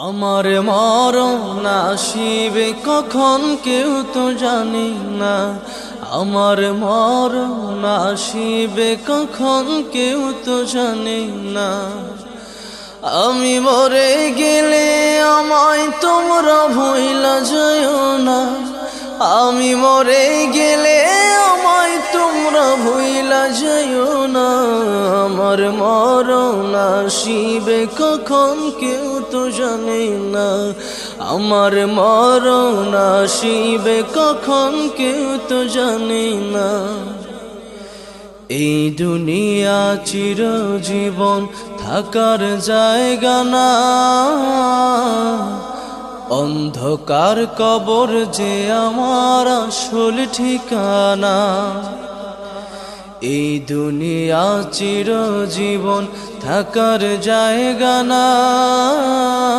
আমার মরণ আসিবে কখন কেউ তো জানি না। আমার মরণ আসিবে কখন কেউ তো জানি না। আমি মরে গেলে আমায় তোমরা ভুইলা যাইও না। আমি মরে গেলে আমায় তোমরা ভুইলা যাইও না। আমার মরণ আসিবে কখন কেউ তো জানে না। আমার মরণ আসিবে কখন কেউ তো জানে না। এই দুনিয়া চিরজীবন থাকার জায়গা না। অন্ধকার কবর যে আমার আসল ঠিকানা। এই দুনিয়া চিরজীবন থাকার জায়গা না।